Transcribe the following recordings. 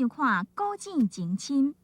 收看古井情深。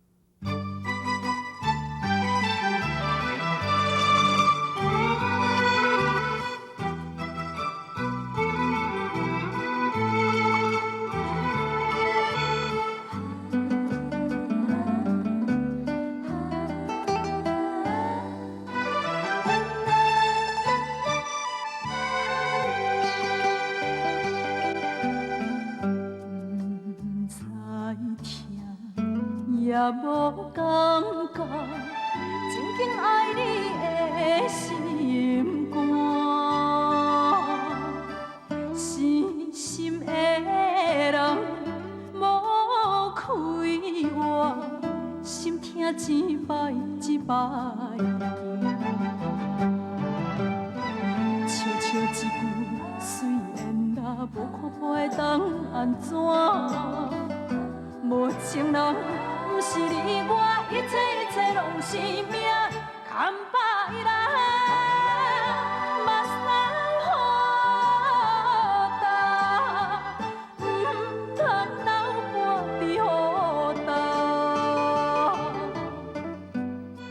也无感觉，静静爱你的心肝，深深的人无开我，心痛一摆一摆惊，笑笑一句，虽然若无看破会当安怎？无情人。不是你我，一切拢是命，牵把伊来，目屎好干，唔通留半滴予他。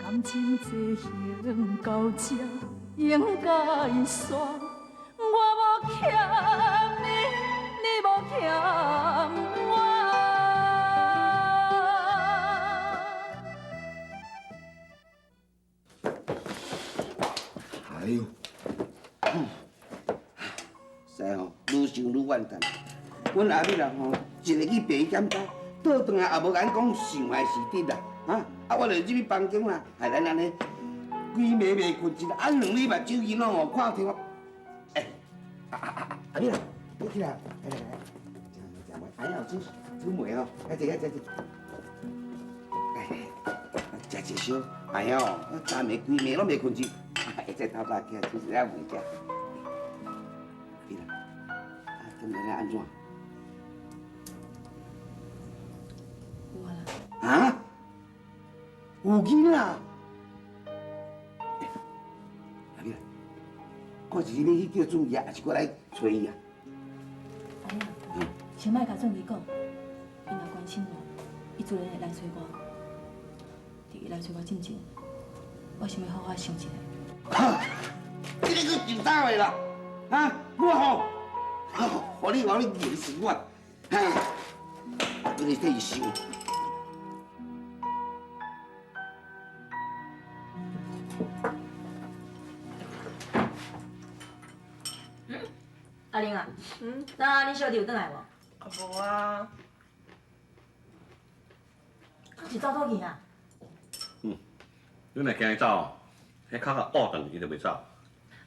感情这行到这，应该煞，我无欠你，你无欠我。哎呦，使吼，愈想愈怨叹。阮阿美人吼，一个去病检查，倒转来也无甲咱讲想的是得啦，我就入去房间啦，害咱安尼规暝袂困一日，两日目睭伊拢吼看天。阿美人，你起来，来，食糜，哎呀，煮糜哦，来食。食一烧，哎呦，昨暝规暝拢袂困一。会在头壳起就是遐物件。对啦，今日安怎？有啊啦。啊？有囡仔？阿妹，看是你去叫准义，还是过来找伊啊？哎呀，先莫甲准义讲，伊若关心我，伊自然会来找我。伫伊来找我之前，我想要好好想一下。你个就走的啦，我互你认识我，你替伊想。阿玲啊，那恁小弟有转来无？无啊。他是走倒去啊？你若惊伊走，迄脚甲拗断，伊就袂走。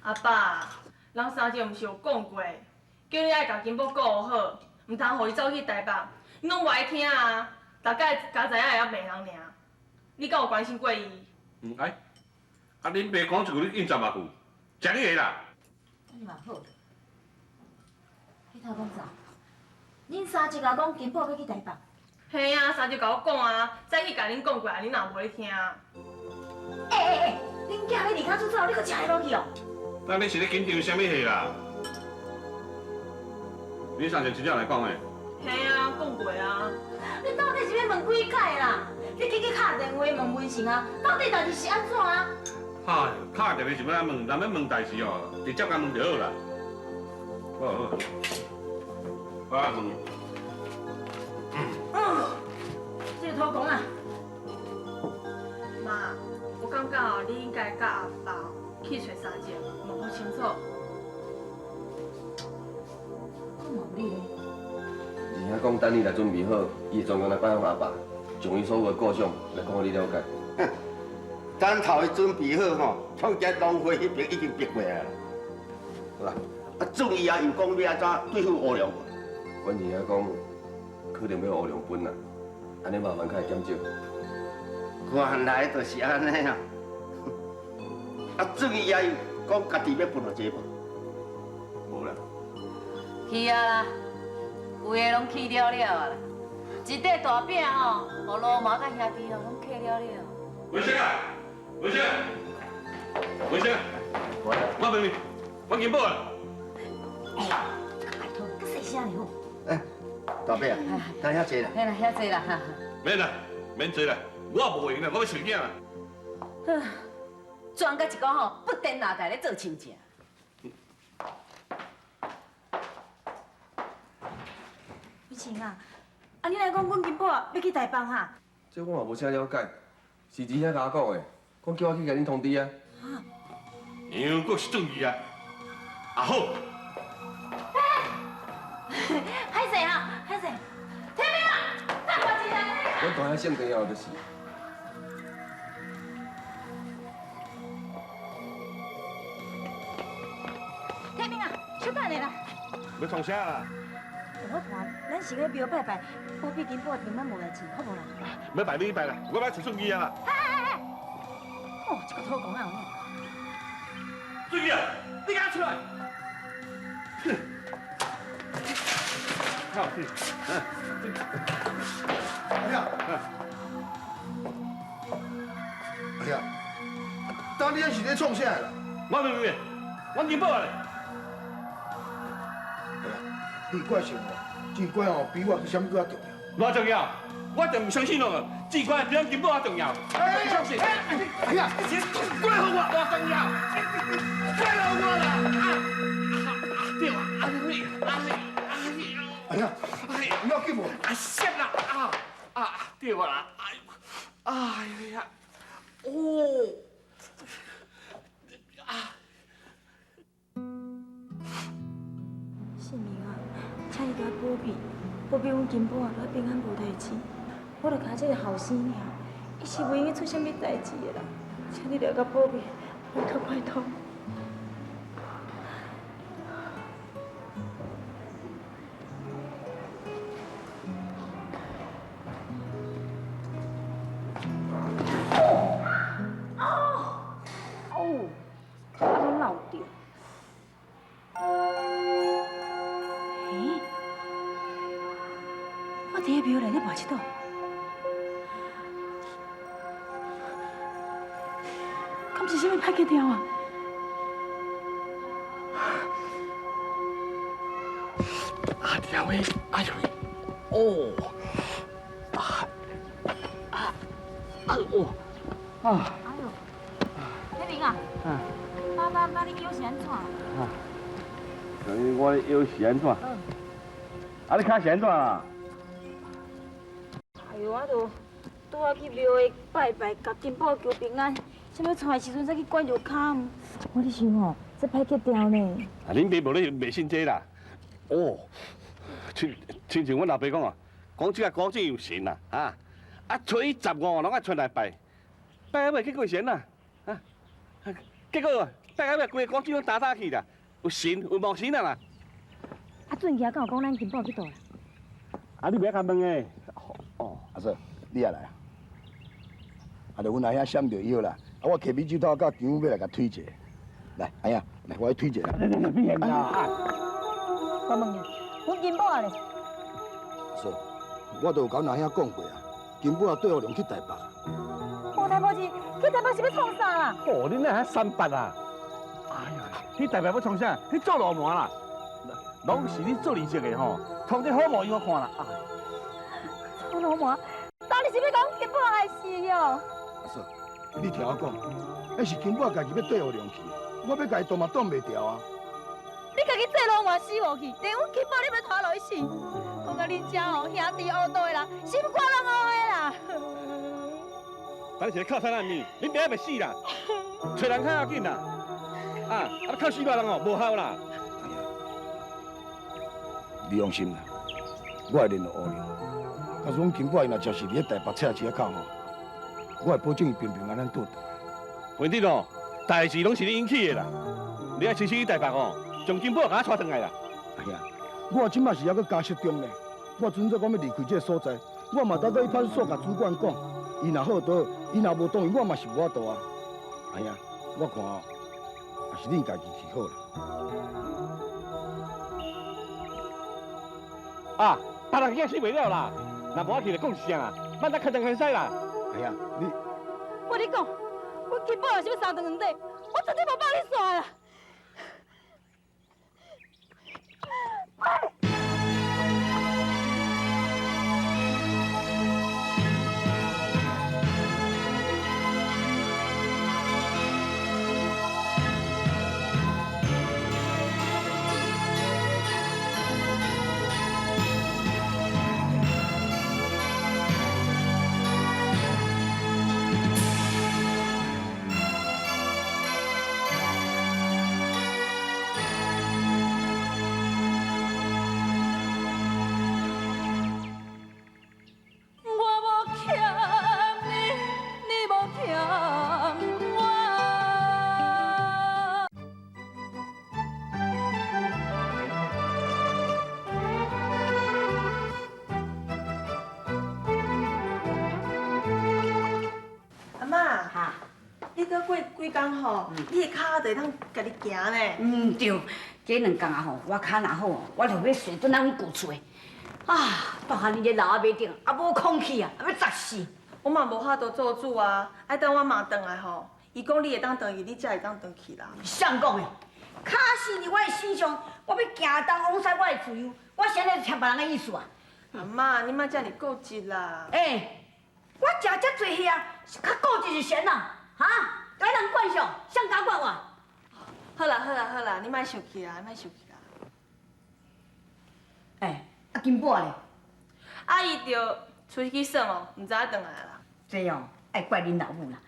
阿爸，人三姐毋是有讲过，叫你爱甲金宝顾好，毋通互伊走去台北，你拢无爱听啊！大概甲知影会晓骂人尔。你敢有关心过伊？哎，恁爸讲一句，你应10万句，食你个啦。安尼嘛好。迄头讲啥？恁三姐甲讲金宝要去台北。嘿啊，三姐甲我讲啊，早起甲恁讲过啊，恁也无咧听。恁囝要离家出走，你阁真会落去哦？那你是咧紧张啥物戏啦？你上前真正来讲诶？嘿啊，讲过啊。你到底是要问几摆啦？你去敲电话问文成啊，到底代志是安怎啊？嗨，敲电话是要问，若要问代志哦，直接甲问就好啦。好，我问。这个偷讲啊！妈，我感觉哦，你应该甲阿爸去找三姐，问好清楚。讲嘛有理咧。二兄讲，等你来准备好，伊会专工来拜访阿爸，将伊所有的故乡来讲互你了解。等头伊准备好吼，创建农会迄边已经逼过来了。好啦，准义啊，又讲要安怎对付乌龙？阮二兄讲，可能要乌龙分啦，安尼麻烦较会减少。原来就是安尼啊！准义啊，又讲家己要分偌济无？无啦。去啊啦，有诶拢去了了啊啦，一块大饼吼，互罗马甲兄弟哦拢去了了。文生啊，文生，我问你，我金宝啊。哎，拜托，搁细声了。哎，大伯啊，等遐坐啦。嘿啦，遐济啦哈。免啦，免坐啦，我也无闲啦，我要找囝啦。转个一个吼，不颠脑袋咧做亲情。雨晴啊，啊你来讲，阮金宝啊要去台北哈？这我嘛无啥了解，是二兄甲我讲的，讲叫我去甲恁通知啊。杨国是正义啊，啊好。歹势哈，歹势。天明啊，等我一下。我大兄闪电后就是。天明啊，小等下啦。要创啥啦？我看咱是去庙拜拜，保庇金宝平安无代志，好无啦？要拜你拜啦，我要出顺义啊啦。哦，这个土公啊！顺义啊，你赶快出来！好，哎呀，哎呀，当你是咧创啥啦？我明明，我金宝嘞。哎呀，奇怪想哦，奇怪哦，比我什么搁较重要？偌重要？我就唔相信咯，至关比咱金宝还重要。哎，相信！哎呀，怪好我，多重要？怪好我啦！对啊，哎呀，不要紧我。闪啦！对啦！哎呀，哦，姓名啊，请你甲保庇阮金宝啊，平安无代志。我著靠这个后生尔，伊是袂用出啥物代志的啦，请你了甲保庇，拜托拜托。我伫个庙内咧跋一道，敢是啥物歹计条啊？条诶，哎呦，哦，哎呦，天明啊，爸，你腰是安怎？我的腰是安怎？你脚是安怎啦？哎呦，我拄啊去庙会拜拜，甲金宝求平安，想要出来时阵才去拐着脚。我咧想哦，这歹计条呢。恁爸无咧迷信这啦。哦，亲像阮老爸讲啊，讲这个古井有神啦，初一15拢爱出来拜，拜尾结果神啦，结果拜尾规个古井拢打去啦，有神有无神啦。俊杰敢有讲咱金宝去倒啦？你袂甲问诶？阿叔，你也来啊？就阮阿兄闪着腰啦，我摕米酒刀甲姜要来甲推一下。来，阿兄，来，我来推一下。变啦！我问你，阮金宝咧？阿叔，我都有甲阮阿兄讲过啊，金宝啊对我龙去台北。我台北是去台北是要创啥啦？哦，恁那三八啊！哎呀，你台北要创啥？你做流氓啦！拢是你做利息的吼，通这好模样我看啦。做流氓？到底是要讲金宝还是哟？阿叔，你听我讲，那是金宝家己要对我龙去，我要家己挡嘛挡袂掉啊。你家己做流氓死无去，连阮金宝你要拖落去死，讲到恁遮吼兄弟恶斗的啦，心肝拢黑的啦。咱是靠山难民，恁爹袂死啦，找人较要紧啦。靠死外人哦，无效啦。你放心啦，我会联络乌龙。假如阮金宝伊若真是伫咧台北车市口吼，我会保证伊平平安安倒倒。问题哦，代志拢是你引起的啦。你爱亲自去台北哦，将金宝甲我带转来啦。哎呀，我即摆是还搁加息中呢。我准做讲要离开这个所在，我嘛等到伊派出所甲主管讲，伊若好倒，伊若无同意，我嘛是无法度啊。哎呀，我看哦，也是恁家己去好啦。别人囝死袂了啦，若无我去就讲是啊，莫再看东看西啦。哎呀，你我你讲，阮金宝若是要三顿两底，我绝对无放你煞啦。搁过几工吼，你的脚就会当家己行呢。对，这2工啊吼，我脚若好哦，我就要随转咱旧厝的。啊，大汉你咧老阿袂顶，啊无空气啊，要砸死。我嘛无法度做主啊，爱等我妈回来吼，伊讲你会当回去，你才会当回去啦。谁讲的？卡死伫我的身上，我要行东往西，我的自由，我现在听别人的意思啊。阿妈，你莫遮尔固执啦。我食遮济遐，较固执是谁啦？哈，该人惯上，谁敢管我？好啦好啦好啦，你莫生气啦，莫生气啦。啊金宝咧？阿姨着出去耍哦，唔知影回来啦。这哦，爱怪恁老母啦。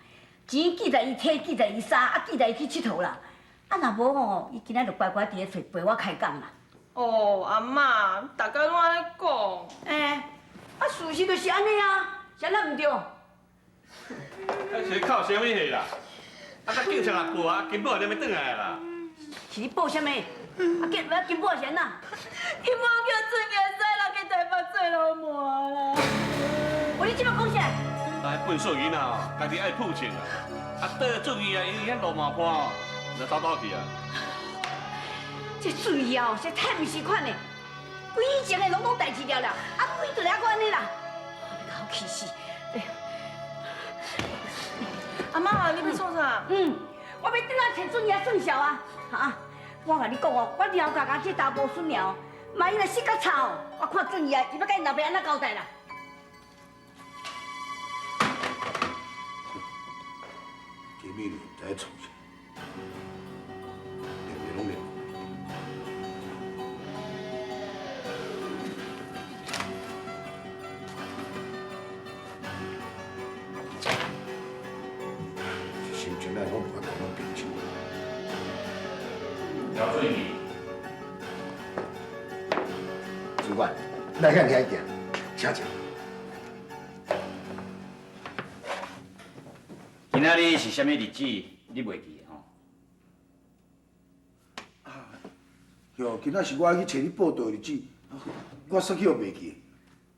钱记在伊摕，记在伊衫，啊记在伊去佚佗啦。啊若无吼，伊今仔就乖乖伫咧厝陪我开讲啦。哦，阿妈，大家拢安尼讲。啊事实就是安尼啊，啥咱唔对？是靠啥物戏啦？啊，甲警察也报啊，金宝也要转来啦。是你报啥物？金宝先呐？金宝叫郑元帅人去台北做老婆啦。你即摆讲啥？来笨手囡仔哦，家己爱负责啊。啊，倒注意啊，伊遐落马坡哦，就走倒去啊。这注意啊，这太唔是款嘞！规以前的拢代志了了，啊，规就了个安尼啦，好气死！阿妈，你要创啥？我要转来找准爷算账啊！哈，我甲你讲哦，我了解这查甫孙了，万一若死甲吵哦，我看准爷伊要甲因老爸安怎交代啦。前面唔知创啥，连拢连。心情来，我唔敢讲平静。姚俊义，主管，来向遐行，请请。今仔日是啥物日子？你袂记吼？哟，今仔是我去找你报道的日子，我煞去又袂记。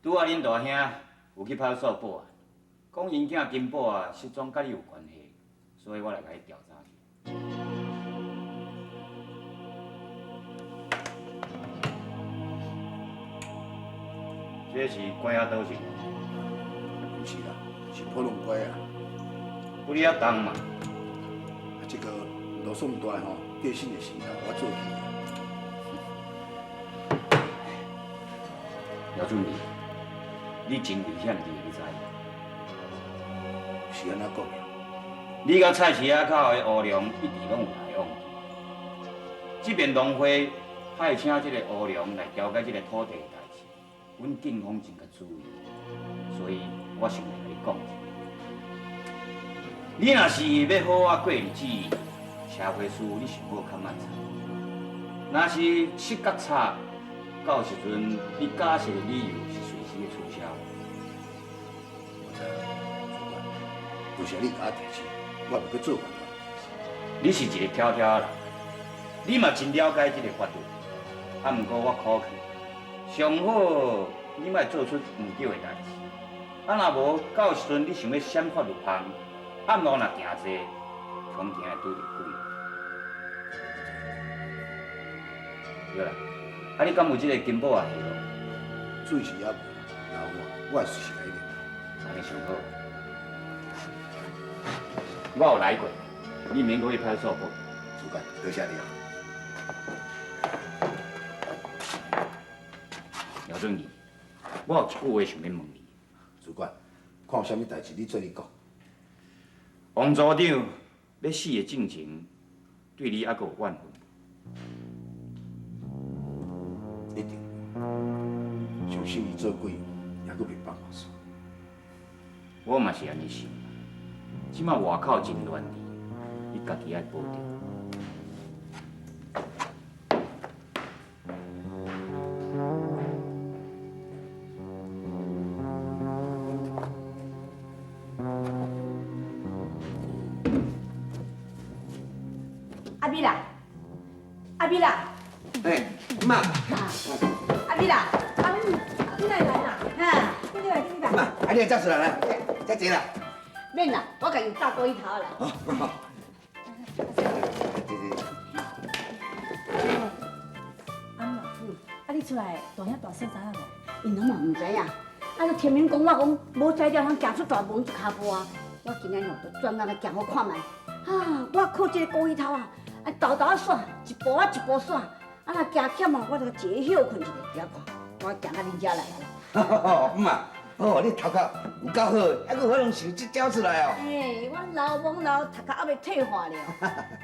拄仔恁大兄有去派出所报案，讲因囝金宝啊失踪甲你有关系，所以我来甲你调查去。这是关仔倒去？不是啦，是普通乖啊。不哩啊重嘛？这个罗宋大吼，过身的时候我做去。姚俊义，你真危险的，你知？是安怎讲的？你甲菜市仔口的乌龙一直拢有来往去，即边农会派请这个乌龙来调解这个土地的代志，阮警方真较注意，所以我想来甲你讲一下。你若是要好啊过日子，社会事你想好较漫长。若是失觉差，到时阵你假释的理由是随时会取消。我知影，主管，多谢你甲我提醒，我袂去做犯法。你是一个跳跳的人，你嘛真了解这个法律，啊，毋过我考虑，上好你莫做出唔对的代志。啊，若无到时阵你想要闪法律旁，暗路若行济，恐惊会拄着鬼。对啦，啊，你敢有这个金宝啊下落？水是也无，然后我会随时来联。安尼上好。我有来过，你免过去派出所报。主管，多谢你啊。姚俊义，我有一句话想要问你。主管，看有啥物代志，你做你讲。王组长要死的进程，对你还阁有怨恨？一定。相信伊做鬼，还阁袂放我手。我嘛是安尼想。即马外口真乱哩，你家己爱保重。阿美啦，阿美啦，哎，妈，阿美啦，你哪会来啦？哈，你来，你来。妈，啊，你来做事啦，来，再坐啦。免啦，我家己搭过一头啦。好。阿姆，啊你出来大兄大嫂知影无？因拢嘛唔知影，啊！就天明讲我讲无才调通行出大门一骹步啊！我今日吼就专门来行好看卖。啊！我靠这个高椅头啊，啊豆豆啊耍，一步啊一步耍，啊若行忝啊，我就坐休困一下，遐看，我行到恁遮来啊！妈，哦，你头壳有够好，还佫有法通想这招出来哦。哎，我老懵老头壳还未退化了。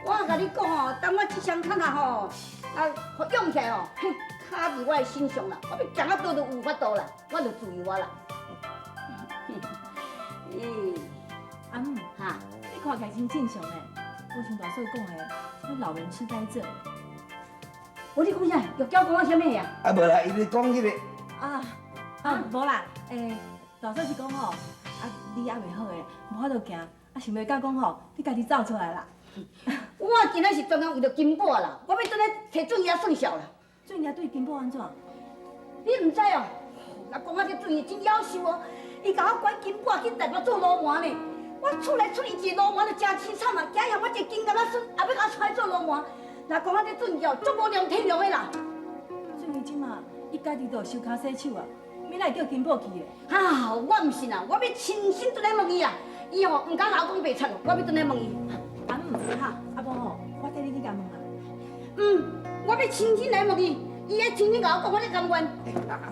我甲你讲哦，当我这双脚啊吼，啊，用起来哦，嘿，卡伫我的身上啦，我要行到倒就有法度啦，我就自由啊啦。阿姆，哈，你看起来真正常诶。我像大嫂讲诶，那老人痴呆症。我你讲啥？玉娇讲我啥物呀？啊，无啦，伊咧讲迄个。无啦，大嫂是讲吼，啊，你还袂好诶，无法度行，啊，想袂到讲吼，你家己走出来啦。我今仔是专门为着金宝啦，我要转来摕准爷算数啦。准爷对金宝安怎？你唔知哦？若讲我这准爷真夭寿哦，伊甲我管金宝去台北做老麻呢。我厝内出一个老麻就真凄惨啊！今日我一个金刚仔孙，也要甲我出来做老麻。若讲我这准爷哦，足无良天良的啦。准爷即马伊家己都收骹洗手啊，免来叫金宝去咧。啊，我唔信啊，我要亲身转来问伊啊。伊哦唔敢老公白惨，我要转来问伊。阿姆哈，阿无吼，我带你去甲问啊。我要亲身来问伊，伊会亲身甲我讲我咧甘愿。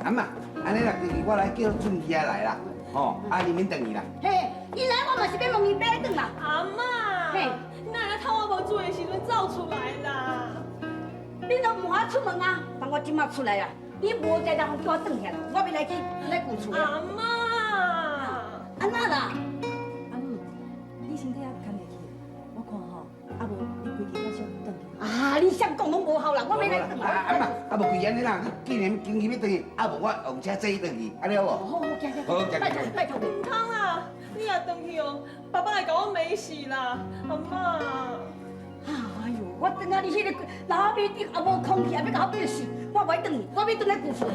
阿妈，安尼啦，家己我来叫准爷来啦，吼，啊，你免等伊啦。嘿，伊来我嘛是要问伊要来转啦。阿妈，嘿，你哪来趁我无做的时阵走出来啦？你都唔好出门啊！当我即马出来啊，你无在当叫我转下来，我要来去旧厝啊。阿妈，安那啦？阿姆，你身体也堪会去，我看吼，啊无你规日较少转去。啊，你啥讲拢无效啦，我要来转啊，阿妈，啊无贵安尼啦，你既然今日要转去，啊无我用车载伊转去，安尼好无？好，行，好，拜托拜托。唔通啦，你若转去哦，爸爸会甲我没死啦，阿妈。哎呦，我等下你迄个老尾你也无空气，也要甲我逼死，我袂转去，我要转来旧厝。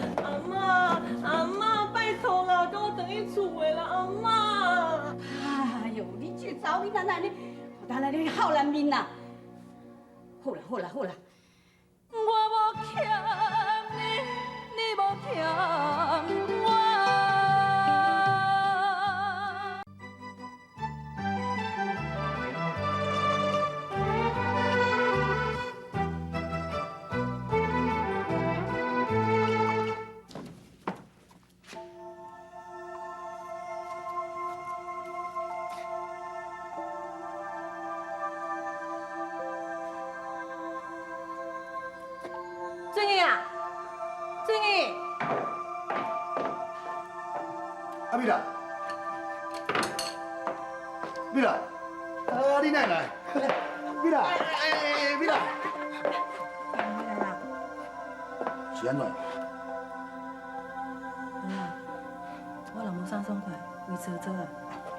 阿妈，拜托啦，跟我转去厝的啦，阿妈。哎呦，你这个查某囡仔哪尼，哪来你好难面呐？好啦，我无欠你，你无欠我。俊义啊，俊义，啊，美兰，美兰，啊，你哪来？美兰，美兰，来啦，是安怎？我人无啥爽快，胃糟糟啊。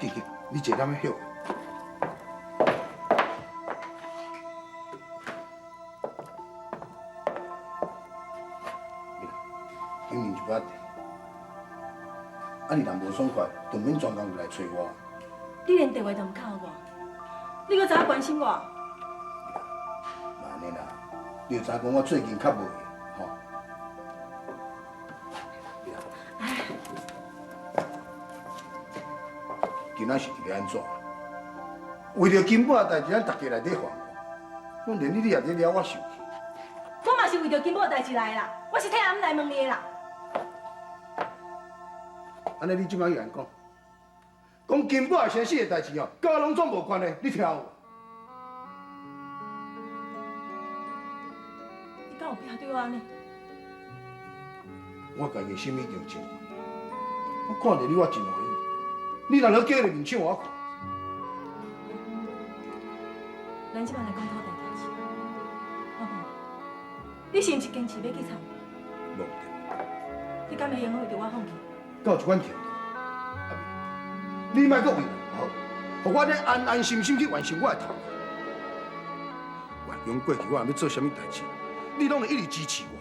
去，你坐咱们歇。今年一捌，啊，你若无爽快，就免专工来找我。你连电话都唔敲我，你搁知影关心我？嘛安尼啦，你就知讲我最近较无吼。今仔是伫咧安怎？为着金宝的代志，咱大家来咧烦我，我连你也咧了我受气。我嘛是为着金宝代志来的啦，我是替阿姆来问你的啦。安尼你即摆又安讲？讲金宝生死的代志哦，甲我拢总无关的，你听有？你敢有必要对我安尼？我家己心已经真，我看着你我真欢喜。你若落叫你面抢我看，咱即摆来讲土地代志。阿婆，你是毋是坚持要去吵？无得，你敢会用为着我放弃？到一款程度，你莫搁为难我，互我咧安安心心去完成我的头壳。原用过去我若要做啥物代志，你拢会一直支持我。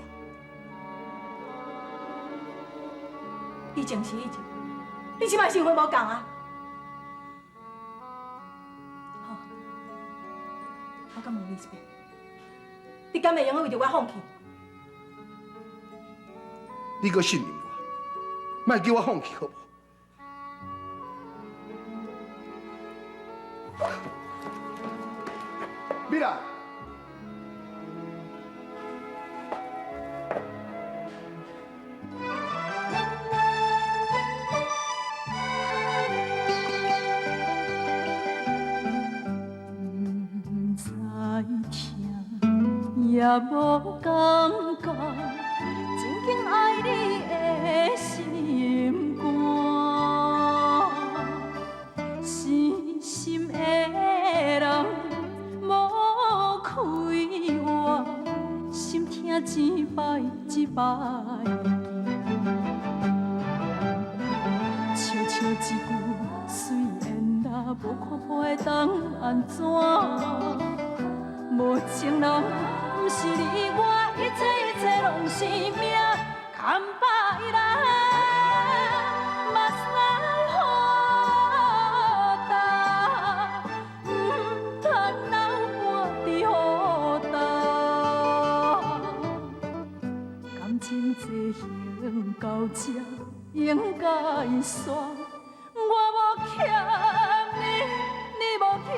以前是以前，你即摆想法无共啊？我敢问你一遍，你敢会用为着我放弃？你搁信任我，莫叫我放弃好无？米拉，不知听也无感觉，真紧爱你的心肝，深深的人无开我，心痛一摆一摆笑笑一句，虽然若无看破会当安怎？无情人，不是你我，一切拢是命，牵把伊来，目屎予干，唔通留半滴予干。感情这行到这，应该煞，我无欠你，你无欠。